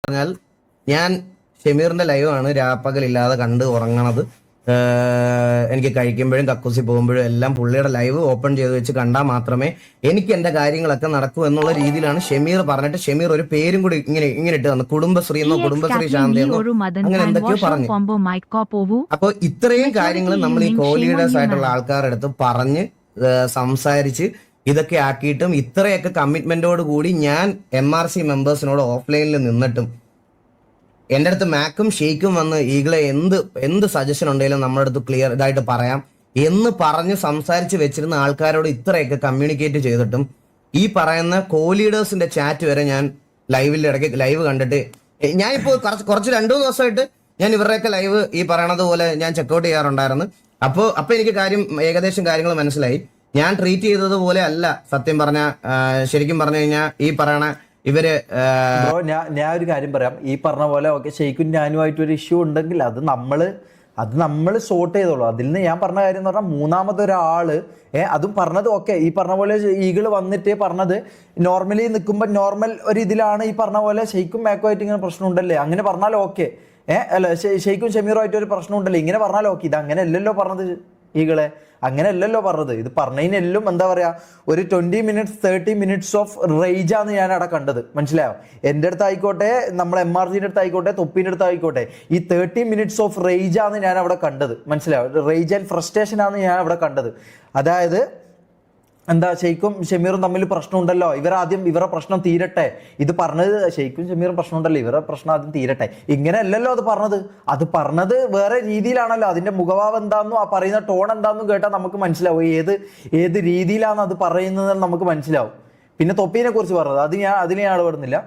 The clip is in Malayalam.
പറഞ്ഞാൽ ഞാൻ ഷെമീറിന്റെ ലൈവാണ് രാപ്പകലില്ലാതെ കണ്ട് ഉറങ്ങണത്. എനിക്ക് കഴിക്കുമ്പോഴും കക്കൂസി പോകുമ്പോഴും എല്ലാം പുള്ളിയുടെ ലൈവ് ഓപ്പൺ ചെയ്ത് വെച്ച് കണ്ടാൽ മാത്രമേ എനിക്ക് എന്റെ കാര്യങ്ങളൊക്കെ നടക്കൂ എന്നുള്ള രീതിയിലാണ് ഷെമീർ പറഞ്ഞിട്ട് ഷെമീർ ഒരു പേരും കൂടി ഇങ്ങനെ ഇട്ട് തന്നു, കുടുംബശ്രീ എന്നോ കുടുംബശ്രീ ശാന്തിയെന്നോ അങ്ങനെ എന്തൊക്കെയോ പറഞ്ഞു. അപ്പൊ ഇത്രയും കാര്യങ്ങൾ നമ്മൾ ഈ കോ ലീഡേഴ്സ് ആയിട്ടുള്ള ആൾക്കാരുടെ അടുത്ത് പറഞ്ഞ് സംസാരിച്ച് ഇതൊക്കെ ആക്കിയിട്ടും ഇത്രയൊക്കെ കമ്മിറ്റ്മെന്റോട് കൂടി ഞാൻ MRC മെമ്പേഴ്സിനോട് ഓഫ്ലൈനിൽ നിന്നിട്ടും എൻ്റെ അടുത്ത് മാക്കും ഷെയ്ക്കും വന്ന് ഈകളെ എന്ത് സജഷൻ ഉണ്ടെങ്കിലും നമ്മുടെ അടുത്ത് ക്ലിയർ ഇതായിട്ട് പറയാം എന്ന് പറഞ്ഞ് സംസാരിച്ച് വെച്ചിരുന്ന ആൾക്കാരോട് ഇത്രയൊക്കെ കമ്മ്യൂണിക്കേറ്റ് ചെയ്തിട്ടും ഈ പറയുന്ന കോ ലീഡേഴ്സിന്റെ ചാറ്റ് വരെ ഞാൻ ഇടയ്ക്ക് ലൈവ് കണ്ടിട്ട് ഞാനിപ്പോ കുറച്ച് 2-3 ദിവസമായിട്ട് ഞാൻ ഇവരുടെയൊക്കെ ലൈവ് ഈ പറയണത് പോലെ ഞാൻ ചെക്കൗട്ട് ചെയ്യാറുണ്ടായിരുന്നു. അപ്പൊ എനിക്ക് ഏകദേശം കാര്യങ്ങൾ മനസ്സിലായി. ഞാൻ ട്രീറ്റ് ചെയ്തത് പോലെ അല്ല സത്യം പറഞ്ഞ, ശരിക്കും പറഞ്ഞു കഴിഞ്ഞാൽ ഈ പറയണ ഇവര് ഞാൻ ഒരു കാര്യം പറയാം. ഈ പറഞ്ഞ പോലെ ഓക്കെ ഷെയ്ക്കും ഞാനുമായിട്ട് ഒരു ഇഷ്യൂ ഉണ്ടെങ്കിൽ അത് നമ്മൾ സോർട്ട് ചെയ്തോളൂ. അതിൽ നിന്ന് ഞാൻ പറഞ്ഞ കാര്യം എന്ന് പറഞ്ഞാൽ മൂന്നാമതൊരാള് അതും പറഞ്ഞത് ഓക്കെ ഈ പറഞ്ഞ പോലെ ഈകള് വന്നിട്ട് പറഞ്ഞത് നോർമലി നിൽക്കുമ്പോൾ നോർമൽ ഒരു ഇതിലാണ് ഈ പറഞ്ഞ പോലെ ഷെയ്ക്കും മാക്കുമായിട്ട് ഇങ്ങനെ പ്രശ്നം ഉണ്ടല്ലേ, അങ്ങനെ പറഞ്ഞാൽ ഓക്കെ. അല്ല ഷെയ്ക്കും ഷെമീറുമായിട്ട് ഒരു പ്രശ്നം ഉണ്ടല്ലേ, ഇങ്ങനെ പറഞ്ഞാൽ ഓക്കെ. ഇത് അങ്ങനെ അല്ലല്ലോ പറഞ്ഞത് ഈകളെ, അങ്ങനെ അല്ലല്ലോ പറഞ്ഞത്. ഇത് പറഞ്ഞതിനെല്ലാം എന്താ പറയാ, ഒരു 20 minutes 30 minutes ഓഫ് റേജാന്ന് ഞാൻ അവിടെ കണ്ടത്. മനസ്സിലായോ? എൻ്റെ അടുത്ത് ആയിക്കോട്ടെ, നമ്മളെ MRCന്റെ അടുത്ത് ആയിക്കോട്ടെ, തൊപ്പിന്റെ അടുത്ത് ആയിക്കോട്ടെ, ഈ 30 minutes ഓഫ് റേജാന്ന് ഞാൻ അവിടെ കണ്ടത്. മനസ്സിലായോ? റേജ് ആൻഡ് ഫ്രസ്ട്രേഷൻ ആണ് ഞാൻ അവിടെ കണ്ടത്. അതായത് എന്താ, ഷെയ്ക്കും ഷെമീറും തമ്മിൽ പ്രശ്നമുണ്ടല്ലോ, ഇവരെ പ്രശ്നം തീരട്ടെ. ഇത് പറഞ്ഞത് ഷെയ്ക്കും ഷെമീറും പ്രശ്നമുണ്ടല്ലോ, ഇവരുടെ പ്രശ്നം ആദ്യം തീരട്ടെ. ഇങ്ങനെ അല്ലല്ലോ അത് പറഞ്ഞത് വേറെ രീതിയിലാണല്ലോ. അതിന്റെ മുഖഭാവം എന്താണെന്നും ആ പറയുന്ന ടോൺ എന്താണെന്നും കേട്ടാൽ നമുക്ക് മനസ്സിലാവും ഏത് രീതിയിലാണ് അത് പറയുന്നത് നമുക്ക് മനസ്സിലാവും. പിന്നെ തൊപ്പീനെ കുറിച്ച് പറഞ്ഞത് അതിന് ഞാൻ ഇടപെടുന്നില്ല.